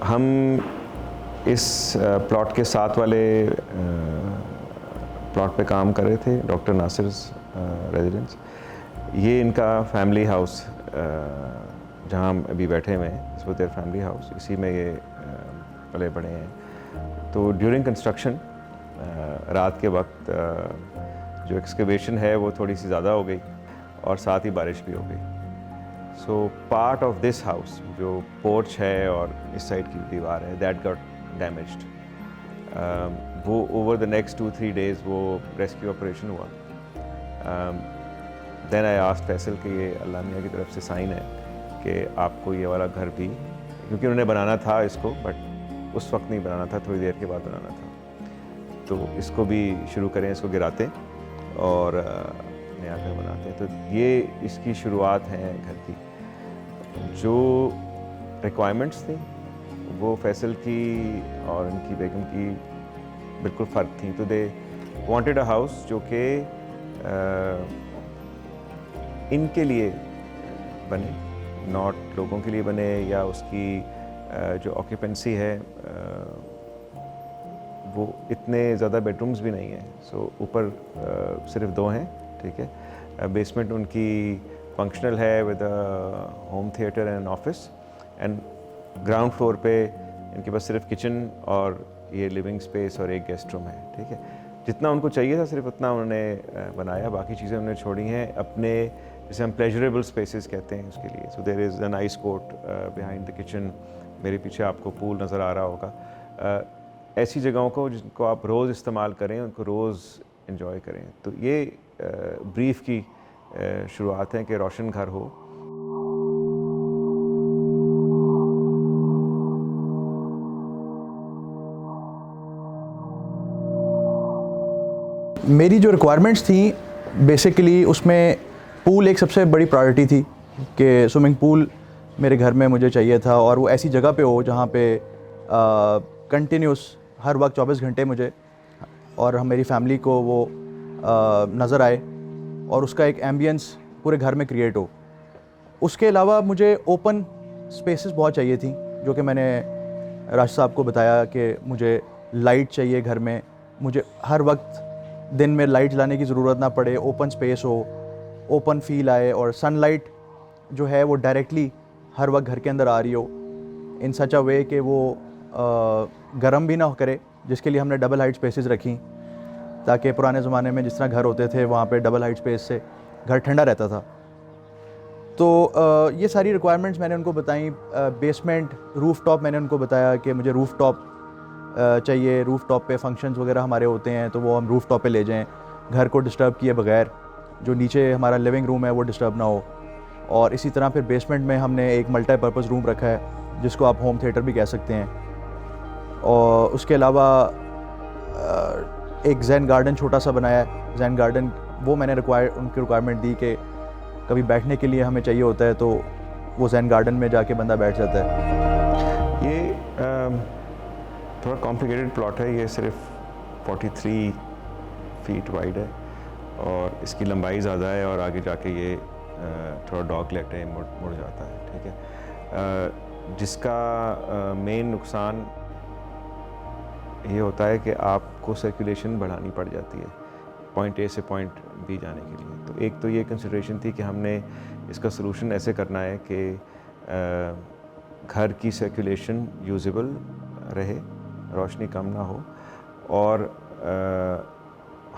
हम इस प्लॉट के साथ वाले प्लॉट पे काम कर रहे थे, डॉक्टर नासिर रेजिडेंस। ये इनका फैमिली हाउस जहाँ हम अभी बैठे हुए हैं, इस देयर फैमिली हाउस, इसी में ये पले बड़े हैं। तो ड्यूरिंग कंस्ट्रक्शन रात के वक्त जो एक्सकवेशन है वो थोड़ी सी ज़्यादा हो गई और साथ ही बारिश भी हो गई। So part of this house, जो पोर्च है और इस साइड की दीवार है, दैट गॉट डैमेज्ड। वो ओवर द नेक्स्ट 2-3 डेज़ वो रेस्क्यू ऑपरेशन हुआ। देन आई आस्क्ड फैसल कि ये अल्लाह मियाँ की तरफ से साइन है कि आपको ये वाला घर भी, क्योंकि उन्होंने बनाना था इसको, बट उस वक्त नहीं बनाना था, थोड़ी देर के बाद बनाना था, तो इसको भी शुरू करें, इसको गिराते और नया घर बनाते हैं। तो ये इसकी शुरुआत है घर की। जो रिक्वायरमेंट्स थी वो फैसल की और इनकी बेगम की बिल्कुल फ़र्क थी। तो दे वांटेड अ हाउस जो कि इनके लिए बने, नॉट लोगों के लिए बने, या उसकी जो ऑक्यूपेंसी है वो इतने ज़्यादा बेडरूम्स भी नहीं हैं। सो ऊपर सिर्फ 2 हैं, ठीक है। बेसमेंट उनकी फंक्शनल है with home theatre and office, and ground floor पे इनके पास सिर्फ किचन और ये लिविंग स्पेस और एक गेस्ट रूम है, ठीक है। जितना उनको चाहिए था सिर्फ उतना उन्होंने बनाया, बाकी चीज़ें उन्होंने छोड़ी हैं अपने, जैसे हम प्लेजरेबल स्पेसेस कहते हैं उसके लिए। So there is a nice court behind the kitchen, मेरे पीछे आपको पूल नज़र आ रहा होगा। ऐसी जगहों को जिनको आप रोज़ इस्तेमाल करें, उनको रोज़ एंजॉय करें। तो ये ब्रीफ की शुरुआत है कि रोशन घर हो। मेरी जो रिक्वायरमेंट्स थी बेसिकली, उसमें पूल एक सबसे बड़ी प्रायोरिटी थी कि स्विमिंग पूल मेरे घर में मुझे चाहिए था, और वो ऐसी जगह पे हो जहाँ पे कंटिन्यूस हर वक्त 24 घंटे मुझे और मेरी फैमिली को वो नज़र आए, और उसका एक एम्बियंस पूरे घर में क्रिएट हो। उसके अलावा मुझे ओपन स्पेसेस बहुत चाहिए थी, जो कि मैंने राशिद साहब को बताया कि मुझे लाइट चाहिए घर में, मुझे हर वक्त दिन में लाइट जलाने की ज़रूरत ना पड़े, ओपन स्पेस हो, ओपन फील आए, और सनलाइट जो है वो डायरेक्टली हर वक्त घर के अंदर आ रही हो, इन सच अ वे कि वो गर्म भी ना करे, जिसके लिए हमने डबल हाइट स्पेसेस रखी, ताकि पुराने ज़माने में जिस तरह घर होते थे वहाँ पे डबल हाइट स्पेस से घर ठंडा रहता था। तो ये सारी रिक्वायरमेंट्स मैंने उनको बताई। बेसमेंट रूफ़ टॉप मैंने उनको बताया कि मुझे रूफ़ टॉप चाहिए, रूफ़ टॉप पे फंक्शंस वगैरह हमारे होते हैं तो वो हम रूफ़ टॉप पे ले जाएं, घर को डिस्टर्ब किए बगैर, जो नीचे हमारा लिविंग रूम है वो डिस्टर्ब ना हो। और इसी तरह फिर बेसमेंट में हमने एक मल्टीपर्पज़ रूम रखा है, जिसको आप होम थिएटर भी कह सकते हैं। और उसके अलावा एक जैन गार्डन छोटा सा बनाया है। जैन गार्डन वो मैंने उनकी रिक्वायरमेंट दी कि कभी बैठने के लिए हमें चाहिए होता है तो वो जैन गार्डन में जाके बंदा बैठ जाता है। ये थोड़ा कॉम्प्लिकेटेड प्लॉट है। ये सिर्फ 43 फीट वाइड है और इसकी लंबाई ज़्यादा है, और आगे जाके ये थोड़ा डॉग लेट है, मुड़ जाता है, ठीक है। जिसका मेन नुकसान ये होता है कि आपको सर्कुलेशन बढ़ानी पड़ जाती है पॉइंट ए से पॉइंट बी जाने के लिए। तो एक तो ये कंसिडरेशन थी कि हमने इसका सलूशन ऐसे करना है कि घर की सर्कुलेशन यूजेबल रहे, रोशनी कम ना हो, और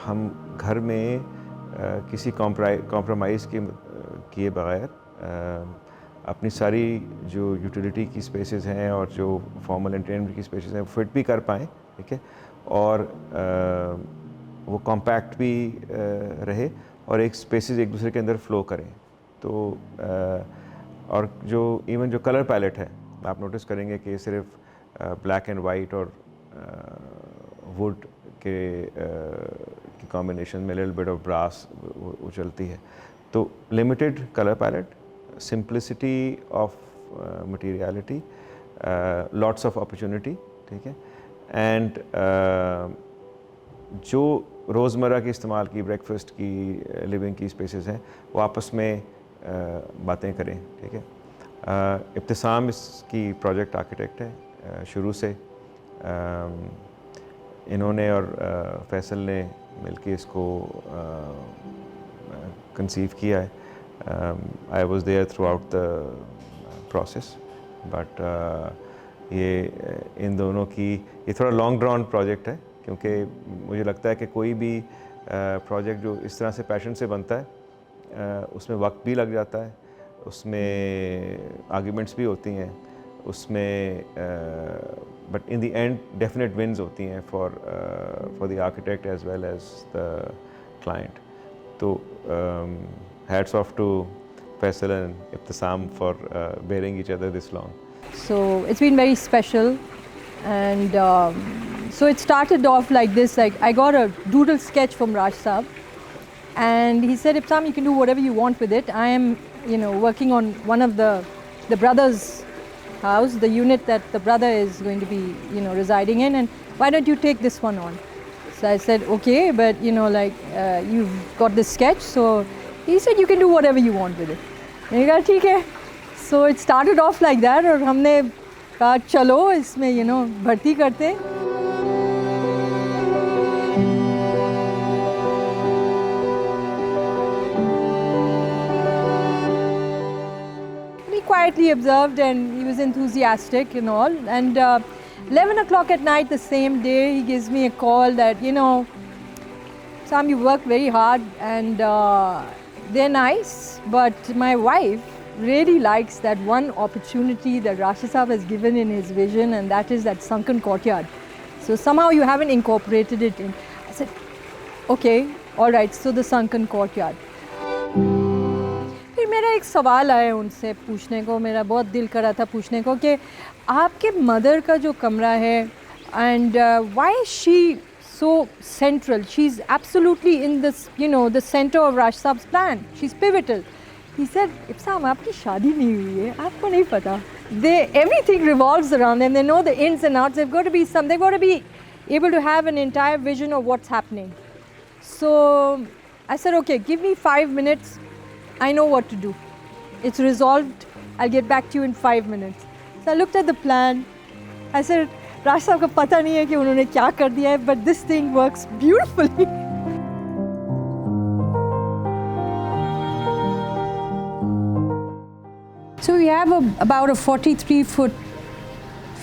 हम घर में किसी कॉम्प्रोमाइज़ किए बगैर अपनी सारी जो यूटिलिटी की स्पेसेस हैं और जो फॉर्मल एंटरटेनमेंट की स्पेसेस हैं फिट भी कर पाएँ, ठीक है, और वो कॉम्पैक्ट भी रहे और एक स्पेसेस एक दूसरे के अंदर फ्लो करें। तो और जो इवन जो कलर पैलेट है, आप नोटिस करेंगे कि सिर्फ ब्लैक एंड वाइट और वुड के कॉम्बिनेशन में लिटिल बिट ऑफ ब्रास वो चलती है। तो limited colour palette, simplicity of materiality, lots of opportunity, ठीक है। एंड जो रोज़मर्रा की इस्तेमाल की, ब्रेकफास्ट की, लिविंग की स्पेसेस हैं, वो आपस में बातें करें, ठीक है। इब्तिसाम इसकी प्रोजेक्ट आर्किटेक्ट है शुरू से। इन्होंने और फैसल ने मिलके इसको कंसीव किया है। I was there throughout the process, but ये इन दोनों की ये थोड़ा लॉन्ग ड्रॉन प्रोजेक्ट है, क्योंकि मुझे लगता है कि कोई भी प्रोजेक्ट जो इस तरह से पैशन से बनता है उसमें वक्त भी लग जाता है, उसमें आर्ग्यूमेंट्स भी होती हैं, उसमें but in the end definite wins होती हैं for the architect as well as the client. तो hats off to Faisal and Ibtesam for bearing each other this long. So it's been very special, and so it started off like this. Like I got a doodle sketch from Raj Saab, and he said, "Ibtesam, you can do whatever you want with it. I am, working on one of the brothers' house, the unit that the brother is going to be, residing in, and why don't you take this one on?" So I said, "Okay, but you've got this sketch, so." He said, "You can do whatever you want with it." मैंने कहा ठीक है। So it started off like that, और हमने कहा चलो इसमें भर्ती करते। We quietly observed, and he was enthusiastic and all. And 11 o'clock at night the same day, he gives me a call that, Sam, you worked very hard, and they're nice, but my wife really likes that one opportunity that Rashid Saab has given in his vision, and that is that sunken courtyard. So somehow you haven't incorporated it in. I said, okay, all right, so the sunken courtyard. फिर मेरा एक सवाल आया उनसे पूछने को, मेरा बहुत दिल कर रहा था पूछने को कि आपके मदर का जो कमरा है, and why is she so central? She's absolutely in this, the center of Rashid Saab's plan. She's pivotal. He said, "Ibtesam, आपकी शादी नहीं हुई है, आपको नहीं पता. Everything revolves around them. They know the ins and outs. They've got to be able to have an entire vision of what's happening." So I said, okay, give me 5 minutes. I know what to do. It's resolved. I'll get back to you in 5 minutes. So I looked at the plan. I said, राज साहब को पता नहीं है कि उन्होंने क्या कर दिया है, but this thing works beautifully. So we have about a 43-foot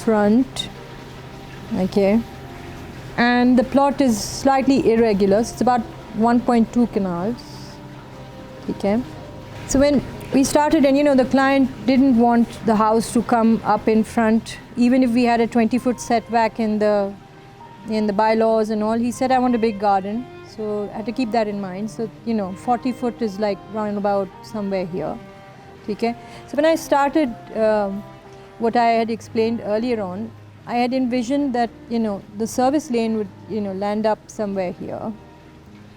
front, okay, and the plot is slightly irregular. So it's about 1.2 canals, okay. So when we started, and the client didn't want the house to come up in front, even if we had a 20-foot setback in the bylaws and all. He said, "I want a big garden," so I had to keep that in mind. So 40 foot is like round about somewhere here, okay. So when I started what I had explained earlier on, I had envisioned that the service lane would land up somewhere here,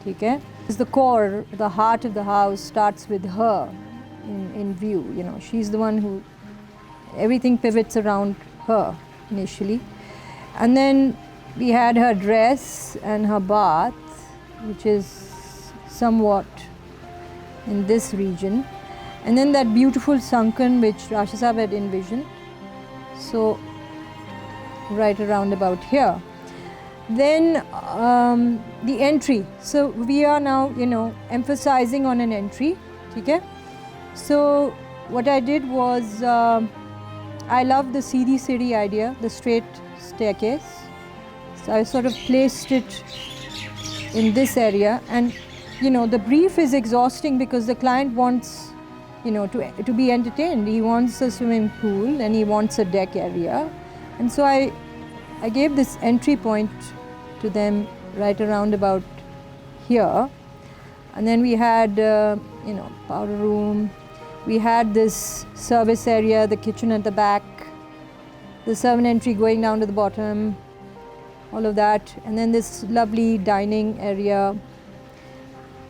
okay. The core, the heart of the house starts with her in view. She's the one who, everything pivots around her initially. And then we had her dress and her bath, which is somewhat in this region. And then that beautiful sunken which Rashid Saab had envisioned. So right around about here. Then the entry. So we are now, emphasizing on an entry, okay? So what I did was, I love the CD idea, the straight staircase. So I sort of placed it in this area, and the brief is exhausting because the client wants, to be entertained. He wants a swimming pool and he wants a deck area, and so I gave this entry point to them right around about here. And then we had, powder room. We had this service area, the kitchen at the back, the servant entry going down to the bottom, all of that. And then this lovely dining area,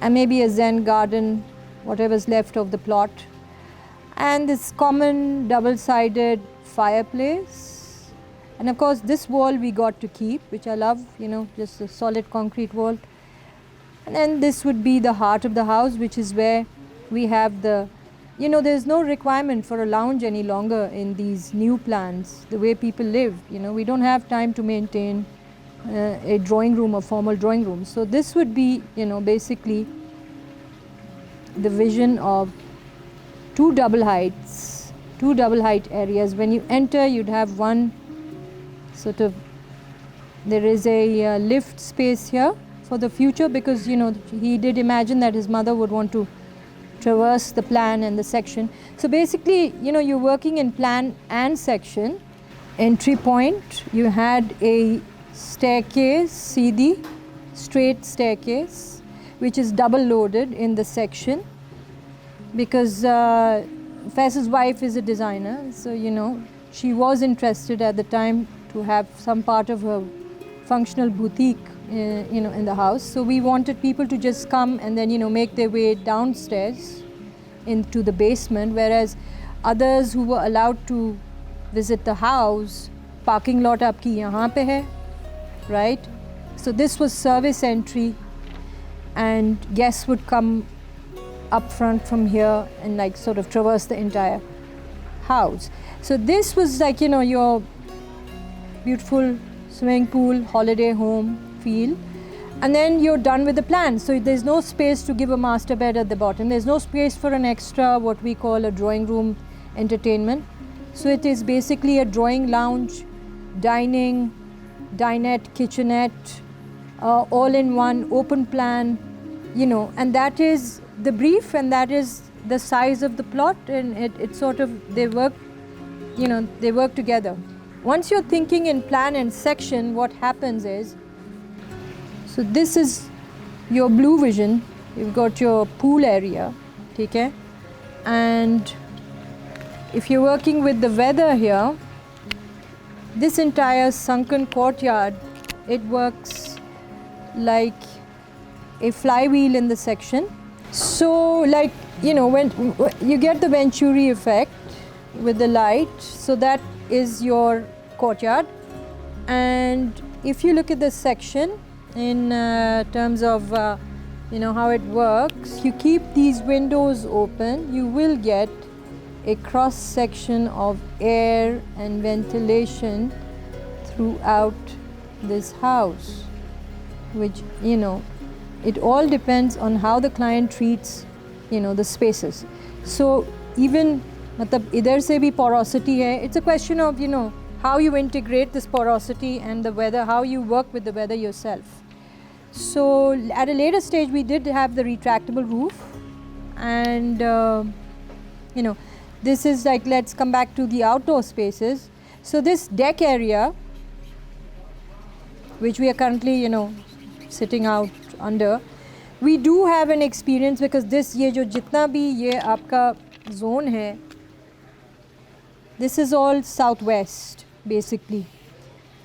and maybe a Zen garden, whatever's left of the plot. And this common double-sided fireplace. And of course this wall we got to keep, which I love, you know, just a solid concrete wall. And then this would be the heart of the house, which is where we have the, you know, there's no requirement for a lounge any longer in these new plans, the way people live. You know, we don't have time to maintain a drawing room, a formal drawing room. So this would be, you know, basically the vision of two double height areas. When you enter, you'd have one sort of, there is a lift space here for the future, because, you know, he did imagine that his mother would want to traverse the plan and the section. So basically, you know, you're working in plan and section. Entry point, you had a staircase, Seedhi, straight staircase, which is double loaded in the section, because Faisal's wife is a designer, so, you know, she was interested at the time to have some part of her functional boutique, you know, in the house. So we wanted people to just come and then, you know, make their way downstairs into the basement, whereas others who were allowed to visit the house, parking lot aapki yahan pe hai, right? So this was service entry, and guests would come up front from here and like sort of traverse the entire house. So this was like, you know, your beautiful swimming pool, holiday home feel. And then you're done with the plan. So there's no space to give a master bed at the bottom. There's no space for an extra, what we call a drawing room entertainment. So it is basically a drawing lounge, dining, dinette, kitchenette, all in one, open plan, you know, and that is the brief, and that is the size of the plot, and it sort of, they work, you know, they work together. Once you're thinking in plan and section, what happens is, so this is your blue vision, you've got your pool area, okay? And if you're working with the weather here, this entire sunken courtyard, it works like a flywheel in the section. So like, you know, when you get the Venturi effect with the light, so that is your courtyard. And if you look at the section in terms of, you know, how it works, you keep these windows open, you will get a cross section of air and ventilation throughout this house, which, you know, it all depends on how the client treats, you know, the spaces. So even matlab idhar se bhi porosity hai, it's a question of, you know, how you integrate this porosity and the weather, how you work with the weather yourself. So at a later stage we did have the retractable roof, and you know, this is like, let's come back to the outdoor spaces. So this deck area, which we are currently, you know, sitting out under, we do have an experience, because this, ye jo jitna bhi ye aapka zone hai, this is all southwest basically.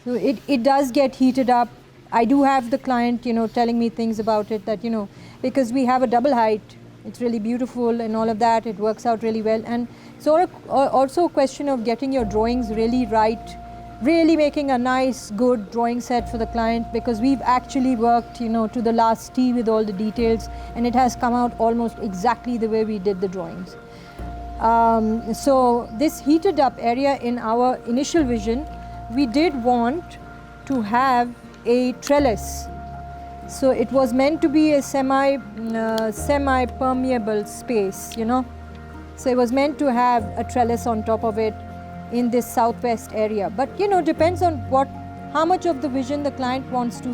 So it does get heated up. I do have the client, you know, telling me things about it, that, you know, because we have a double height, it's really beautiful and all of that, it works out really well. And so also a question of getting your drawings really right, really making a nice, good drawing set for the client, because we've actually worked, you know, to the last T with all the details, and it has come out almost exactly the way we did the drawings. So this heated up area, in our initial vision, we did want to have a trellis. So it was meant to be a semi-permeable space, you know. So it was meant to have a trellis on top of it in this southwest area. But, you know, depends on how much of the vision the client wants to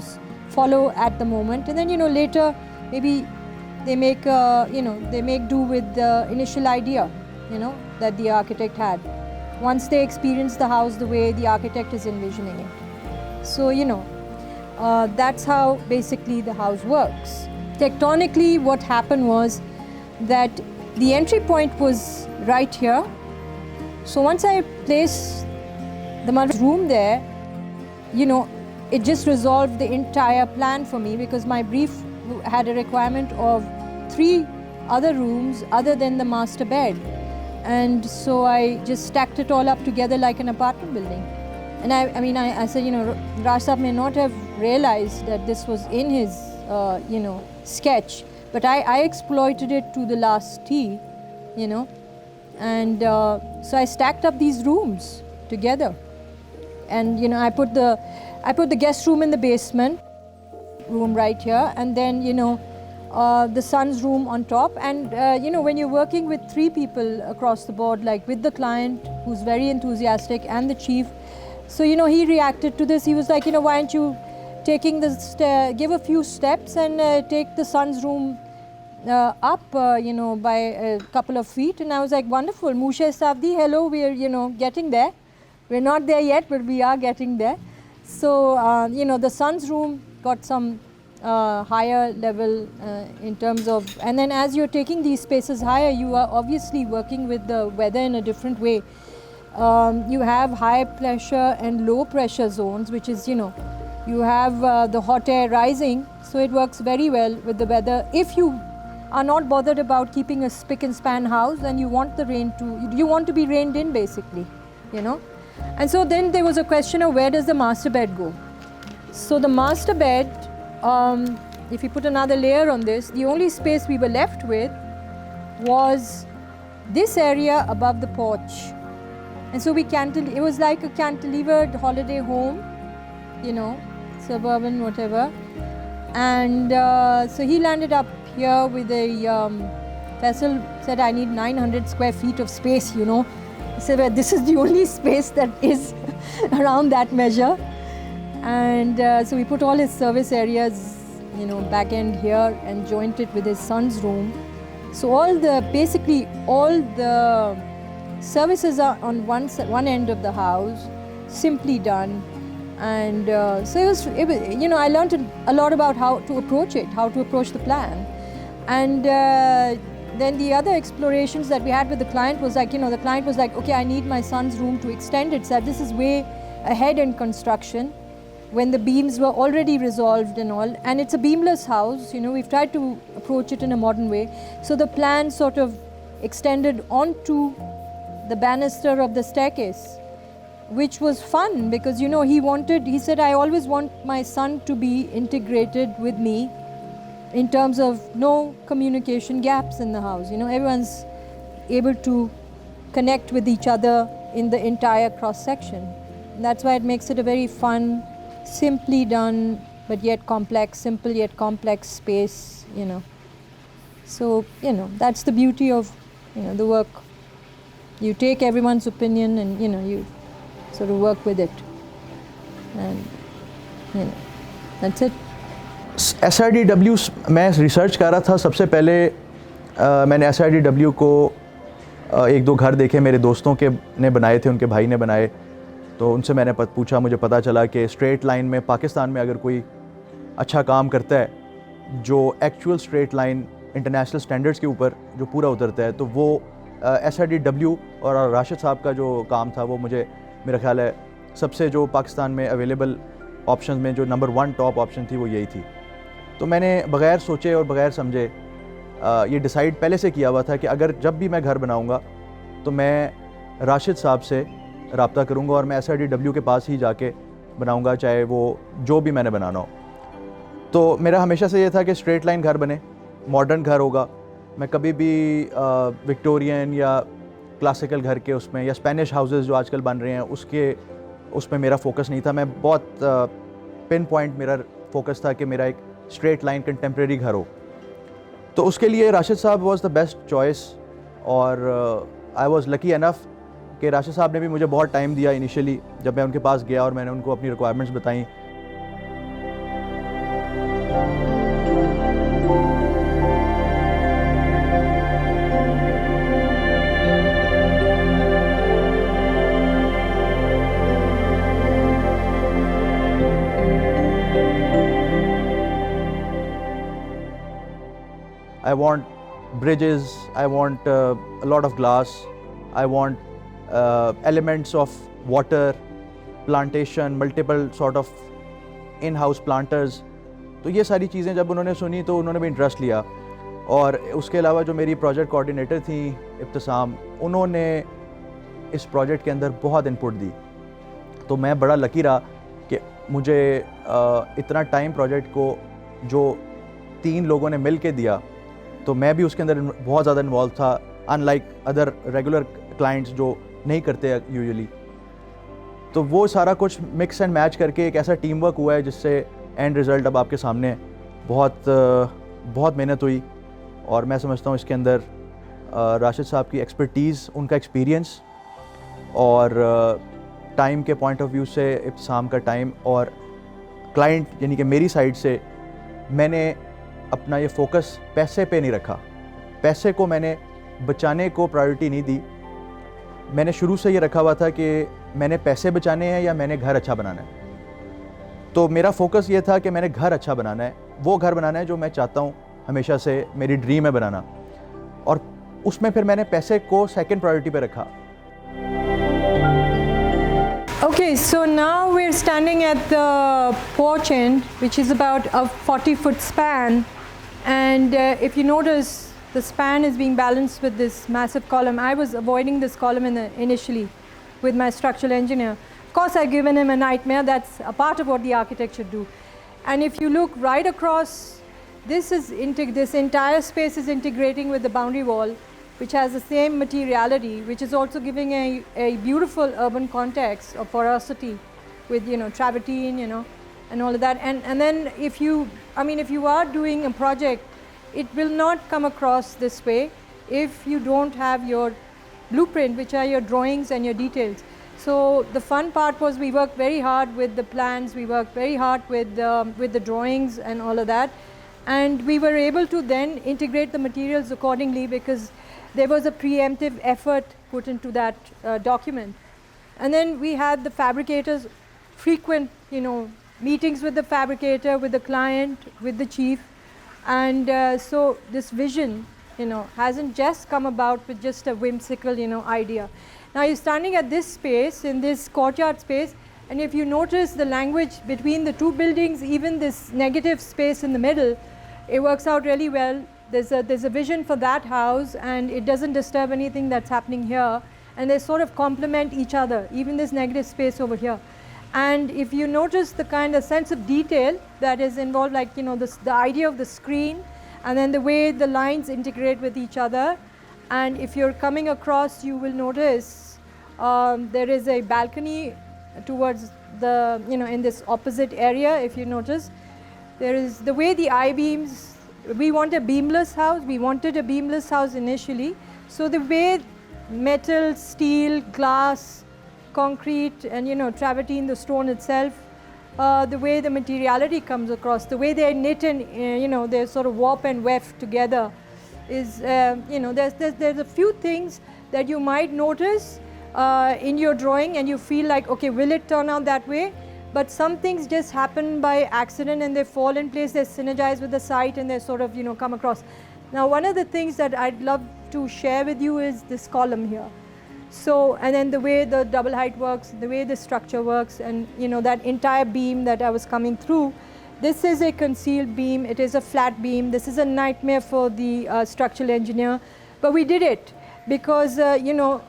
follow at the moment. And then, you know, later maybe they make, you know, they make do with the initial idea, you know, that the architect had, once they experience the house the way the architect is envisioning it. So, you know, that's how basically the house works. Tectonically, what happened was that the entry point was right here. So once I placed the mother's room there, you know, it just resolved the entire plan for me, because my brief had a requirement of 3 other rooms other than the master bed. And so I just stacked it all up together like an apartment building. And I said, Raj Saab may not have realized that this was in his, sketch, but I exploited it to the last T, And so I stacked up these rooms together. And, I put the guest room in the basement, room right here, and then, the son's room on top. And when you're working with 3 people across the board, like with the client who's very enthusiastic and the chief, so he reacted to this. He was like, why aren't you taking give a few steps and take the son's room up by a couple of feet. And I was like, wonderful, Mushe Savdi, hello, we're getting there. We're not there yet, but we are getting there. So the son's room got some higher level in terms of, and then as you're taking these spaces higher, you are obviously working with the weather in a different way. You have high pressure and low pressure zones, which is, you have the hot air rising, so it works very well with the weather. If you are not bothered about keeping a spick and span house, then you want you want to be rained in basically, And so then there was a question of where does the master bed go? So the master bed, if you put another layer on this, the only space we were left with was this area above the porch. And so it was like a cantilevered holiday home, suburban, whatever. And so he landed up here with Faisal said, I need 900 square feet of space, He said, well, this is the only space that is around that measure. And so we put all his service areas, back end here and joined it with his son's room. So basically all the services are on one end of the house, simply done. And so it was, I learned a lot about how to approach it, how to approach the plan. And then the other explorations that we had with the client was like, the client was like, okay, I need my son's room to extend it. So this is way ahead in construction when the beams were already resolved and all. And it's a beamless house, we've tried to approach it in a modern way. So the plan sort of extended onto the banister of the staircase, which was fun because, he said, I always want my son to be integrated with me in terms of no communication gaps in the house. Everyone's able to connect with each other in the entire cross section. That's why it makes it a very fun, simply done, but yet complex, simple yet complex space, So, that's the beauty of, the work. You take everyone's opinion and, you sort of work with it. And, that's it. SRDW मैं research कर रहा था सबसे पहले मैंने SRDW को 1-2 घर देखे मेरे दोस्तों के ने बनाए थे, उनके भाई ने बनाए, तो उनसे मैंने पूछा, मुझे पता चला कि स्ट्रेट लाइन में पाकिस्तान में अगर कोई अच्छा काम करता है जो actual straight line international standards के ऊपर जो पूरा उतरता है, तो वो SRDW और राशिद साहब का जो काम था वो मेरा ख्याल है सबसे जो पाकिस्तान में अवेलेबल ऑप्शन में जो नंबर 1 टॉप ऑप्शन थी वो यही थी। तो मैंने बग़ैर सोचे और बग़ैर समझे ये डिसाइड पहले से किया हुआ था कि अगर जब भी मैं घर बनाऊंगा तो मैं राशिद साहब से रब्ता करूंगा और मैं SRDW के पास ही जाके बनाऊंगा, चाहे वो जो भी मैंने बनाना हो। तो मेरा हमेशा से ये था कि स्ट्रेट लाइन घर बने, मॉडर्न घर होगा। मैं कभी भी विक्टोरियन या क्लासिकल घर के उसमें या स्पेनिश हाउसेस जो आजकल बन रहे हैं उसमें मेरा फोकस नहीं था। मैं बहुत पिन पॉइंट मेरा फोकस था कि मेरा एक स्ट्रेट लाइन कंटेम्प्रेरी घर हो। तो उसके लिए राशिद साहब वाज द बेस्ट चॉइस और आई वाज लकी इनफ कि राशिद साहब ने भी मुझे बहुत टाइम दिया इनिशियली जब मैं उनके पास गया और मैंने उनको अपनी रिक्वायरमेंट्स बताई। I want bridges, I want a lot of glass, I want elements of water, plantation, multiple sort of in-house planters। तो ये सारी चीज़ें जब उन्होंने सुनी तो उन्होंने भी इंटरेस्ट लिया और उसके अलावा जो मेरी प्रोजेक्ट कोऑर्डिनेटर थी इब्तिसाम, उन्होंने इस प्रोजेक्ट के अंदर बहुत इनपुट दी। तो मैं बड़ा लकी रहा कि मुझे इतना टाइम प्रोजेक्ट को जो 3 लोगों ने मिल के दिया, तो मैं भी उसके अंदर बहुत ज़्यादा इन्वॉल्व था, अनलाइक अदर रेगुलर क्लाइंट्स जो नहीं करते यूजुअली। तो वो सारा कुछ मिक्स एंड मैच करके एक ऐसा टीम वर्क हुआ है जिससे एंड रिज़ल्ट अब आपके सामने है। बहुत मेहनत हुई और मैं समझता हूँ इसके अंदर राशिद साहब की एक्सपर्टीज़, उनका एक्सपीरियंस और टाइम के पॉइंट ऑफ व्यू से इब्तिसाम का टाइम और क्लाइंट यानी कि मेरी साइड से मैंने अपना ये फोकस पैसे पे नहीं रखा। पैसे को मैंने बचाने को प्रायोरिटी नहीं दी। मैंने शुरू से ये रखा हुआ था कि मैंने पैसे बचाने हैं या मैंने घर अच्छा बनाना है। तो मेरा फोकस ये था कि मैंने घर अच्छा बनाना है, वो घर बनाना है जो मैं चाहता हूँ, हमेशा से मेरी ड्रीम है बनाना। और उसमें फिर मैंने पैसे को सेकंड प्रायोरिटी पे रखा। Okay, so now we're standing at the porch end, which is about a 40-foot span, and if you notice, the span is being balanced with this massive column. I was avoiding this column initially with my structural engineer. Of course, I've given him a nightmare. That's a part of what the architect should do. And if you look right across, this entire space is integrating with the boundary wall, which has the same materiality, which is also giving a beautiful urban context of porosity with, travertine, and all of that. And then if you are doing a project, it will not come across this way if you don't have your blueprint, which are your drawings and your details. So the fun part was we worked very hard with the plans, we worked very hard with the drawings and all of that, and we were able to then integrate the materials accordingly because there was a preemptive effort put into that document. And then we had the fabricators, frequent meetings with the fabricator, with the client, with the chief, and so this vision hasn't just come about with just a whimsical idea. Now you're standing at this space, in this courtyard space, and if you notice the language between the two buildings, even this negative space in the middle, it works out really well. There's a vision for that house, and it doesn't disturb anything that's happening here, and they sort of complement each other, even this negative space over here. And if you notice the kind of sense of detail that is involved, like the idea of the screen, and then the way the lines integrate with each other, and if you're coming across, you will notice there is a balcony towards the in this opposite area. If you notice, there is the way the I-beams. We want a beamless house. We wanted a beamless house initially. So the way metal, steel, glass, concrete, and travertine, the stone itself, the way the materiality comes across, the way they're knit and they're sort of warp and weft together, is there's a few things that you might notice in your drawing, and you feel like, okay, will it turn out that way? But some things just happen by accident and they fall in place, they synergize with the site, and they sort of come across. Now one of the things that I'd love to share with you is this column here. So, and then the way the double height works, the way the structure works, and that entire beam that I was coming through, this is a concealed beam, it is a flat beam. This is a nightmare for the structural engineer, but we did it because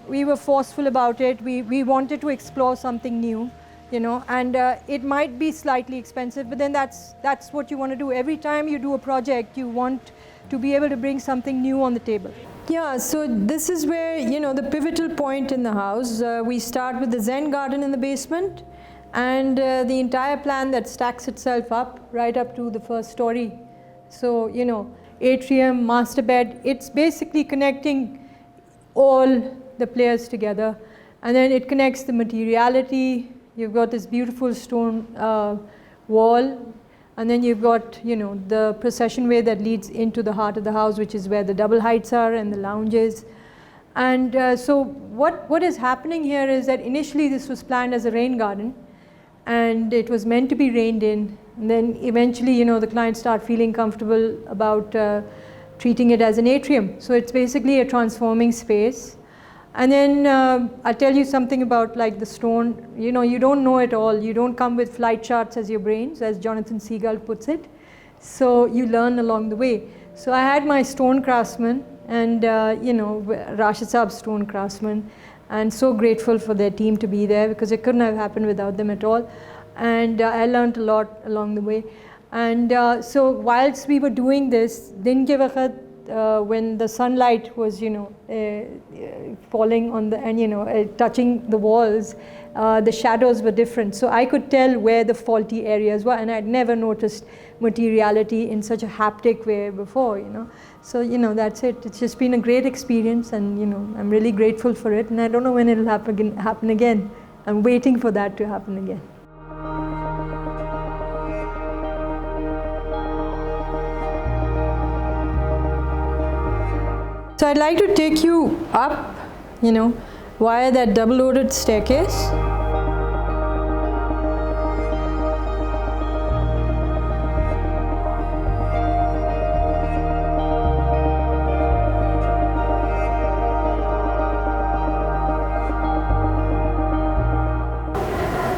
we were forceful about it. We wanted to explore something new, and it might be slightly expensive, but then that's what you want to do. Every time you do a project, you want to be able to bring something new on the table. Yeah, so this is where, the pivotal point in the house. We start with the Zen garden in the basement, and the entire plan that stacks itself up right up to the first story. So, atrium, master bed, it's basically connecting all the players together. And then it connects the materiality. You've got this beautiful stone wall. And then you've got, the procession way that leads into the heart of the house, which is where the double heights are and the lounges. And so what is happening here is that initially this was planned as a rain garden, and it was meant to be rained in. And then eventually, the clients start feeling comfortable about treating it as an atrium. So it's basically a transforming space. And then I'll tell you something about like the stone. You don't know it all. You don't come with flight charts as your brains, as Jonathan Seagull puts it. So you learn along the way. So I had my stone craftsman and Rashid Saab stone craftsman, and so grateful for their team to be there because it couldn't have happened without them at all. And I learned a lot along the way. And so whilst we were doing this, din ke waqt, when the sunlight was falling on the and touching the walls, the shadows were different, so I could tell where the faulty areas were, and I'd never noticed materiality in such a haptic way before, so that's it. It's just been a great experience, and I'm really grateful for it, and I don't know when it'll happen again. I'm waiting for that to happen again. So I'd like to take you up, via that double-loaded staircase.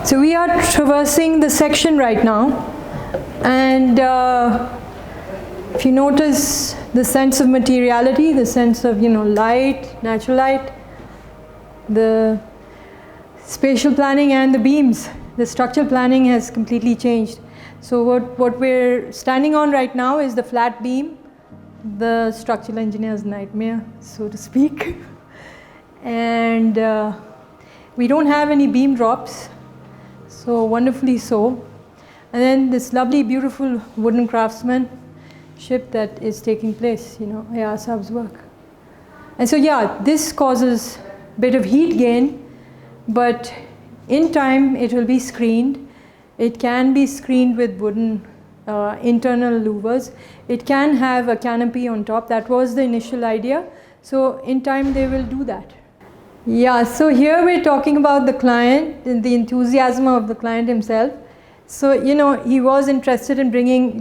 So we are traversing the section right now, and if you notice the sense of materiality, the sense of light, natural light, the spatial planning and the beams, the structural planning has completely changed. So what we're standing on right now is the flat beam, the structural engineer's nightmare, so to speak. And we don't have any beam drops, so wonderfully so. And then this lovely, beautiful wooden craftsmanship that is taking place, Ayaz Saab's work. And so this causes a bit of heat gain, but in time it will be screened. It can be screened with wooden internal louvers. It can have a canopy on top. That was the initial idea. So in time they will do that. Yeah, so here we're talking about the client and the enthusiasm of the client himself. So, he was interested in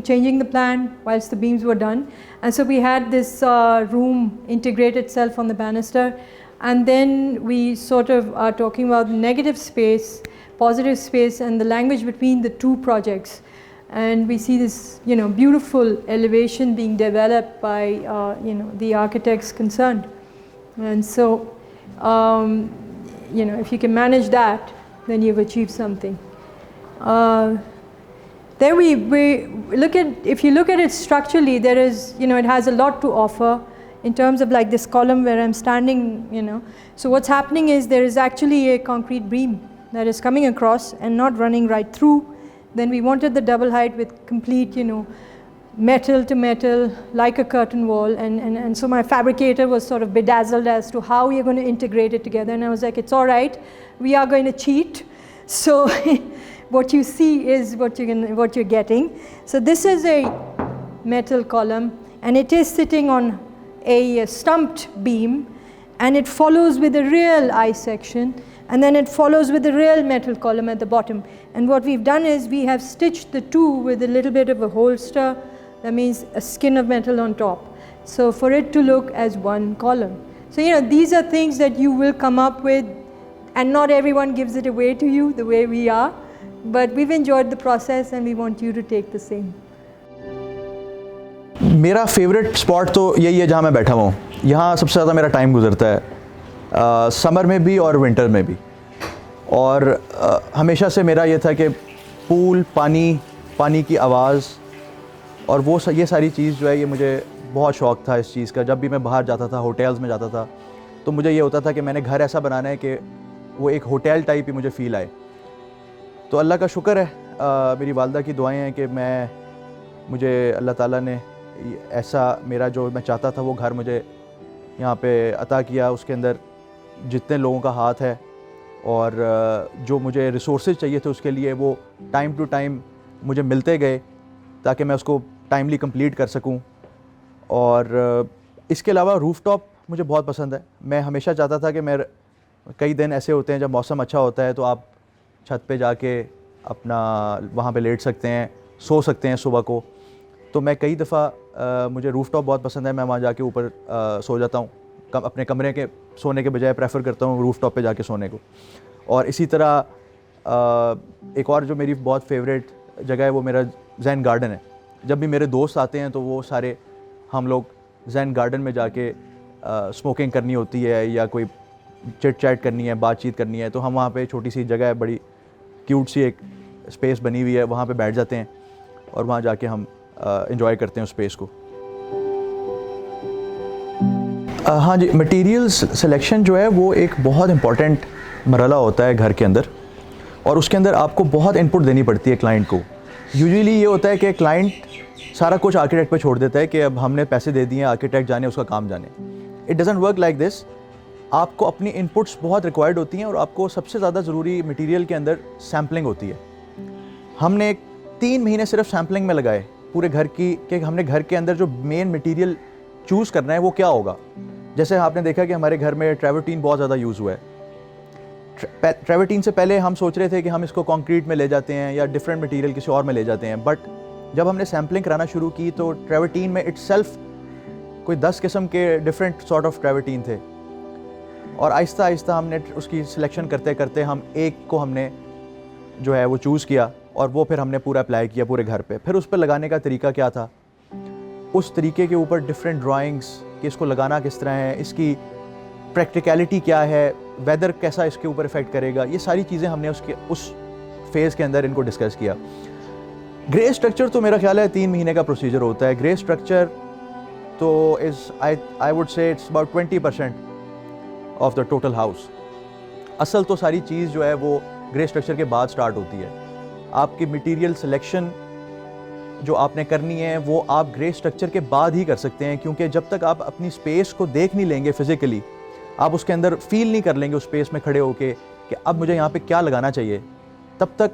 changing the plan whilst the beams were done. And so we had this room integrate itself on the banister. And then we sort of are talking about negative space, positive space, and the language between the two projects. And we see this, beautiful elevation being developed by, the architects concerned. And so, if you can manage that, then you've achieved something. Then we look at, if you look at it structurally, there is, it has a lot to offer in terms of like this column where I'm standing, So what's happening is there is actually a concrete beam that is coming across and not running right through. Then we wanted the double height with complete, metal to metal, like a curtain wall. And so my fabricator was sort of bedazzled as to how you're going to integrate it together. And I was like, it's all right, we are going to cheat. So what you see is what you're getting. So this is a metal column, and it is sitting on a stumped beam, and it follows with a real I section, and then it follows with a real metal column at the bottom. And what we've done is we have stitched the two with a little bit of a holster, that means a skin of metal on top, so for it to look as one column. So these are things that you will come up with, and not everyone gives it away to you the way we are, but we've enjoyed the process and we want you to take the same. मेरा favourite spot तो यही है जहाँ मैं बैठा हुआ हूँ. यहाँ सबसे ज़्यादा मेरा टाइम गुजरता है, समर में भी और विंटर में भी. और हमेशा से मेरा ये था कि पूल, पानी की आवाज़ और ये सारी चीज़ जो है, ये मुझे बहुत शौक़ था इस चीज़ का. जब भी मैं बाहर जाता था, होटल्स में जाता था, तो मुझे ये होता था कि मैंने घर ऐसा बनाना है कि वो एक होटल टाइप ही मुझे फ़ील आए. तो अल्लाह का शुक्र है, मेरी वालदा की दुआएं हैं कि मुझे अल्लाह ताला ने ऐसा मेरा जो मैं चाहता था वो घर मुझे यहाँ पे अता किया. उसके अंदर जितने लोगों का हाथ है और जो मुझे रिसोर्सेज चाहिए थे उसके लिए वो टाइम टू टाइम मुझे मिलते गए ताकि मैं उसको टाइमली कंप्लीट कर सकूं. और इसके अलावा रूफ़टॉप मुझे बहुत पसंद है. मैं हमेशा चाहता था कि कई दिन ऐसे होते हैं जब मौसम अच्छा होता है तो आप छत पे जाके अपना वहाँ पे लेट सकते हैं, सो सकते हैं सुबह को. तो मैं कई दफ़ा मुझे रूफ़टॉप बहुत पसंद है. मैं वहाँ जाके ऊपर सो जाता हूँ. अपने कमरे के सोने के बजाय प्रेफर करता हूँ रूफ़टॉप पे जाके सोने को. और इसी तरह एक और जो मेरी बहुत फेवरेट जगह है वो मेरा जैन गार्डन है. जब भी मेरे दोस्त आते हैं तो वो सारे हम लोग जैन गार्डन में जाके स्मोकिंग करनी होती है या कोई चिट चैट करनी है, बातचीत करनी है, तो हम वहाँ पे छोटी सी जगह है, बड़ी क्यूट सी एक स्पेस बनी हुई है, वहाँ पे बैठ जाते हैं और वहाँ जाके हम एंजॉय करते हैं उस स्पेस को। हाँ जी, मटेरियल्स सिलेक्शन जो है वो एक बहुत इम्पॉर्टेंट मरहला होता है घर के अंदर, और उसके अंदर आपको बहुत इनपुट देनी पड़ती है क्लाइंट को। यूजुअली ये होता है कि क्लाइंट सारा कुछ आर्किटेक्ट पे छोड़ देता है कि अब हमने पैसे दे दिए, आर्किटेक्ट जाने उसका काम जाने। It doesn't work like this. आपको अपनी इनपुट्स बहुत रिक्वायर्ड होती हैं और आपको सबसे ज़्यादा ज़रूरी मटेरियल के अंदर सैम्पलिंग होती है। हमने 3 महीने सिर्फ सैम्पलिंग में लगाए पूरे घर की, कि हमने घर के अंदर जो मेन मटेरियल चूज़ करना है वो क्या होगा। जैसे आपने देखा कि हमारे घर में ट्रेवर्टीन बहुत ज़्यादा यूज़ हुआ है। ट्रेवर्टीन से पहले हम सोच रहे थे कि हम इसको कंक्रीट में ले जाते हैं या डिफरेंट मटेरियल किसी और में ले जाते हैं, बट जब हमने सैम्पलिंग कराना शुरू की तो ट्रेवर्टीन में इटसेल्फ कोई 10 किस्म के डिफरेंट सॉर्ट ऑफ ट्रेवर्टीन थे, और आहिस्ता आहिस्ता हमने उसकी सिलेक्शन करते करते हम एक को हमने जो है वो चूज़ किया और वो फिर हमने पूरा अप्लाई किया पूरे घर पे। फिर उस पर लगाने का तरीका क्या था, उस तरीके के ऊपर डिफरेंट ड्राइंग्स कि इसको लगाना किस तरह है, इसकी प्रैक्टिकलिटी क्या है, वेदर कैसा इसके ऊपर इफेक्ट करेगा, ये सारी चीज़ें हमने उस फेज़ के अंदर इनको डिस्कस किया। ग्रे स्ट्रक्चर तो मेरा ख्याल है 3 महीने का प्रोसीजर होता है। ग्रे स्ट्रक्चर तो I would say it's about 20% of the total house. असल तो सारी चीज़ जो है वो ग्रे स्ट्रक्चर के बाद स्टार्ट होती है। आपकी मटेरियल सिलेक्शन जो आपने करनी है वो आप ग्रे स्ट्रक्चर के बाद ही कर सकते हैं, क्योंकि जब तक आप अपनी स्पेस को देख नहीं लेंगे फिजिकली, आप उसके अंदर फील नहीं कर लेंगे उस स्पेस में खड़े होके कि अब मुझे यहाँ पे क्या लगाना चाहिए, तब तक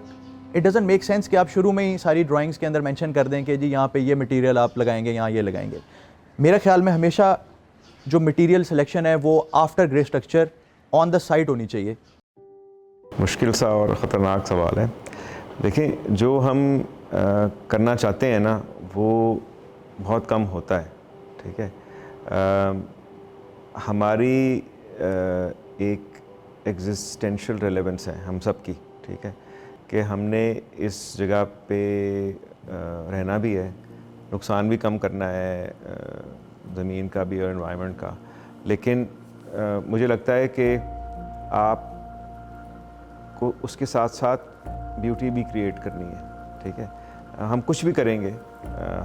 इट डजंट मेक सेंस कि आप शुरू में ही सारी ड्राइंग्स के अंदर मेंशन कर दें कि जी यहाँ पे ये मटेरियल आप लगाएंगे, यहाँ ये लगाएंगे। मेरे ख्याल में हमेशा जो मटेरियल सिलेक्शन है वो after grey structure on the site होनी चाहिए। मुश्किल सा और ख़तरनाक सवाल है। देखिए, जो हम करना चाहते हैं ना वो बहुत कम होता है, ठीक है। हमारी एक एग्जिस्टेंशियल रेलेवेंस है हम सब की, ठीक है, कि हमने इस जगह पे रहना भी है, नुकसान भी कम करना है ज़मीन का भी और एनवायरनमेंट का। लेकिन मुझे लगता है कि आप को उसके साथ साथ ब्यूटी भी क्रिएट करनी है, ठीक है। हम कुछ भी करेंगे,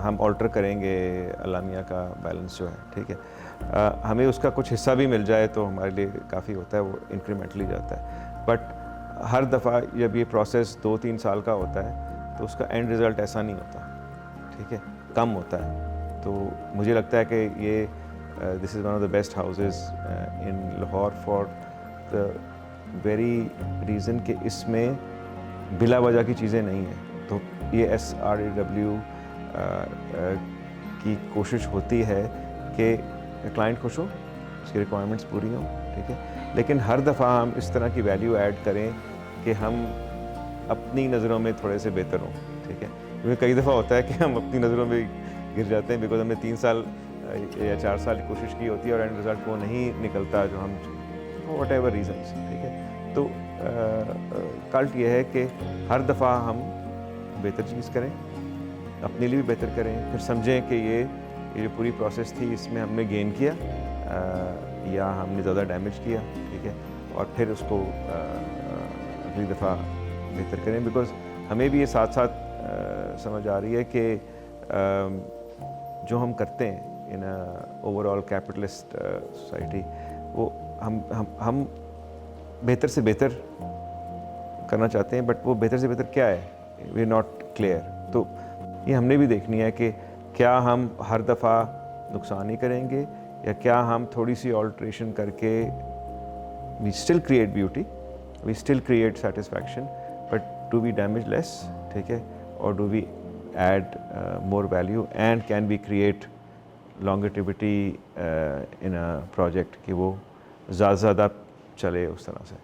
हम ऑल्टर करेंगे अलामिया का बैलेंस जो है, ठीक है। हमें उसका कुछ हिस्सा भी मिल जाए तो हमारे लिए काफ़ी होता है, वो इंक्रीमेंटली जाता है। बट हर दफ़ा जब ये प्रोसेस 2-3 साल का होता है तो उसका एंड रिज़ल्ट ऐसा नहीं होता, ठीक है, कम होता है। तो मुझे लगता है कि ये this is one of the best houses in Lahore for the very reason कि इसमें बिला वजह की चीज़ें नहीं हैं। तो ये SRDW की कोशिश होती है कि क्लाइंट खुश हो, उसकी रिक्वायरमेंट्स पूरी हों, ठीक है। लेकिन हर दफ़ा हम इस तरह की वैल्यू ऐड करें कि हम अपनी नज़रों में थोड़े से बेहतर हों, ठीक है। क्योंकि कई दफ़ा होता है कि हम अपनी नज़रों में गिर जाते हैं बिकॉज हमने 3 साल या 4 साल की कोशिश की होती है और एंड रिज़ल्ट वो नहीं निकलता जो हम वट एवर रीज़न्स, ठीक है। तो कल्ट ये है कि हर दफ़ा हम बेहतर चीज़ करें, अपने लिए भी बेहतर करें, फिर समझें कि ये जो पूरी प्रोसेस थी इसमें हमने गेन किया या हमने ज़्यादा डैमेज किया, ठीक है, और फिर उसको अगली दफ़ा बेहतर करें। बिकॉज़ हमें भी ये साथ साथ समझ आ रही है कि जो हम करते हैं इन ओवरऑल कैपिटलिस्ट सोसाइटी, वो हम बेहतर से बेहतर करना चाहते हैं, बट वो बेहतर से बेहतर क्या है, वी आर नॉट क्लियर। तो ये हमने भी देखनी है कि क्या हम हर दफ़ा नुकसान ही करेंगे या क्या हम थोड़ी सी ऑल्ट्रेशन करके we still create beauty, we still create satisfaction, but do we damage less, ठीक है, और do we add more value and can we create longevity in a project कि वो ज़्यादा चले उस तरह से।